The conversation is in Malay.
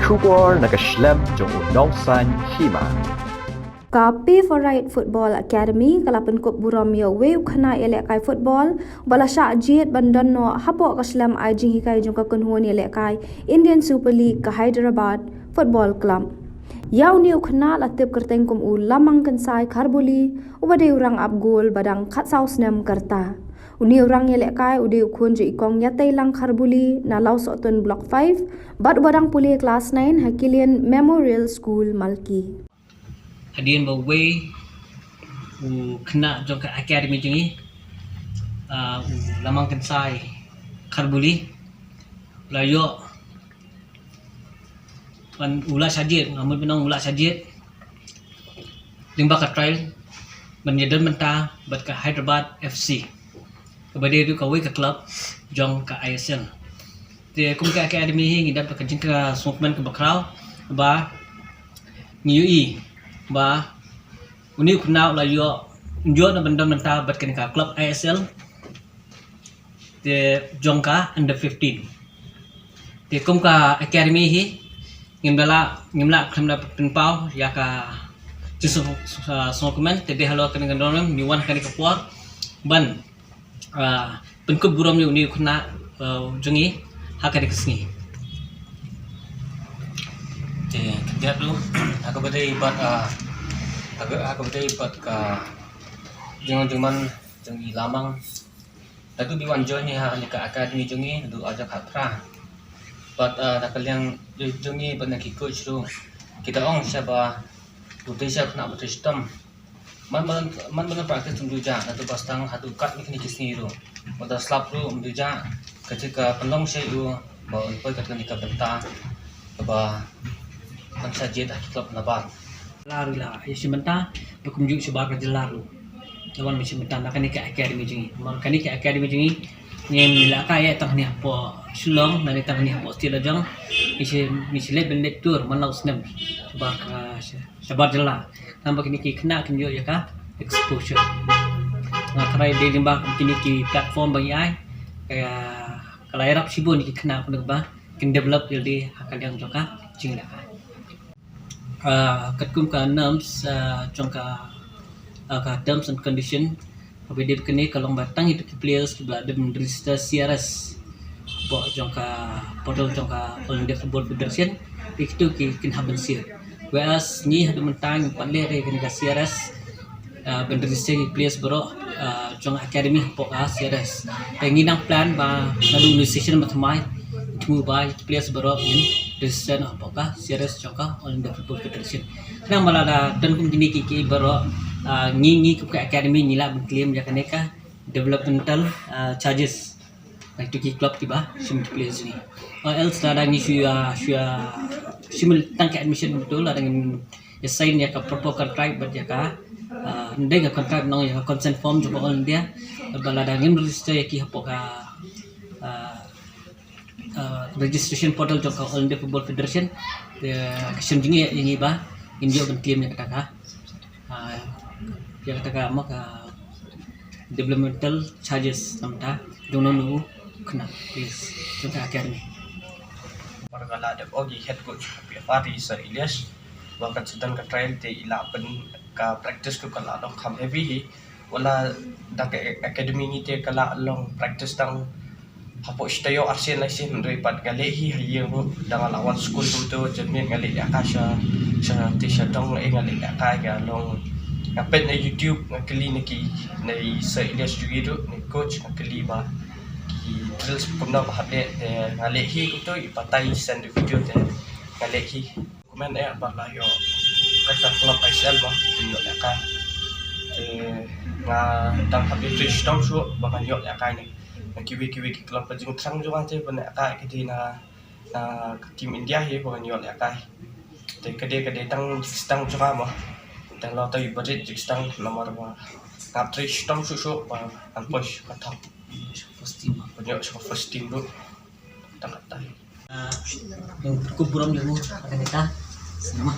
Shubor nakaslem jong unongsan hima. Kapi Favorite Football Academy kalapan kop buram ya weu khana elek kai football bala sha jit bandan no hapo kaslam ai jing hikai jong ka kunhuan elek kai Indian Super League ka Hyderabad Football Club. Yau ni khana latip kerteng kum u lamang kansai kharbuli ubade urang ab gol badang khat saus nem karta. Uni orang elek kai ude khun je ikong yatai lang kharbuli na law soton block 5 bad badang puli class 9 Hakilian Memorial School Malki. Hadirin bawe kena jong ka academy jengi lamang kensai kharbuli layo pan ula sajit ngamun benong ula sajit limba ka trial menyedan menta bat ka Hyderabad FC kemudian itu kawai ke klub jong ka ISL te kum ka academy hi ngidap ka jing ka sokman ka bakrau ba ngui ba uni kunau la yo na bandam menta bat kan ka klub ISL te jong ka under 15 te kum ka academy hi ngimla khamna penpau ya ka jisu sokman te de halo kan ngandom mi wan kan ka por ban penkut buram ni uni kuna jungi hakari kesni te dia tu aku berdai buat aku berdai buat ka jangan jungi lamang tadu diwan join ni ha ni ka academy jungi du aja khatra buat nakal yang jungi bana ki coach tu kita ong siapa utai siapa nak bersistem man praktis menduja atau pastang hatu kat ni kisni ru pada slap ru menduja ketika pendong saya ru bawa pergi kat ni ka benta ba kan saja dah klub nabar laru lah ya simenta bekum ju sebar ka laru lawan mi simenta nak ni ka academy jingi man kan ni ka academy jingi ngem la ka ya tang ni po sulong na ni tang ni po stila jang mi sile bendet tur man laus nem sebar ka sebar jela tambah kini kena kenyo ya ka exposure nah try di limbah kini ki platform bagi ai kaya kalau erap sibun ni kena pun ba kin develop jadi akan yang joka jingla katkum ka norms jongka ka terms and condition apabila kini kalau batang itu players bila ada register CRS bo jongka portal jongka All India Football Federation itu kin haben sir whereas ni hadu mentang palle re kini ka CRS register players bro jong academy po ka CRS penginang plan ba nadu session mathmai tu ba players bro in register po ka CRS jongka All India Football Federation nang malada dan kum kini ki bro ngi ka academy nila claim ya kaneka developmental charges like to club tiba sim players ni or else ada ngi shua simul tang admission betul ada ngin sign ya ka proper contract but ya ka ndai ka contract nong ya consent form jo all dia bala ada ngin register ya ki hapo ka registration portal jo ka All India Football Federation sim jingi yang iba indio ben claim ya kata ya kata maka developmental charges namta dono nu kena please kita academy Pargala ada ogi head coach Fari Sir Ilyas wakat sedang ka trial te ilapan ka practice ko kala long kham heavy hi wala dak academy ni te kala long practice tang hapo stayo arsen lai sin repat gale hi hayeng dang lawan school tu jemin gale akasha sa te sa dong ngale ka ga long kapet na YouTube ngakali niki na Sir Ilyas jugido ni coach ngakali ba drills kumna bahade ngale hi kuto ipatai send video te ngale hi komen ba la yo kata klub ISL ba yo la ka te nga tang habis reach tang su ba kan yo la ka ni kiwi klub pa jing sang jo te ba na ka ke na team India hi ba kan yo la ka te kade tang jo ma tang lo tai budget stang nomor ba kap reach tang su ba kan push ka thang first team banyak sama first team tu tak kata yang cukup buram dulu ada kita sama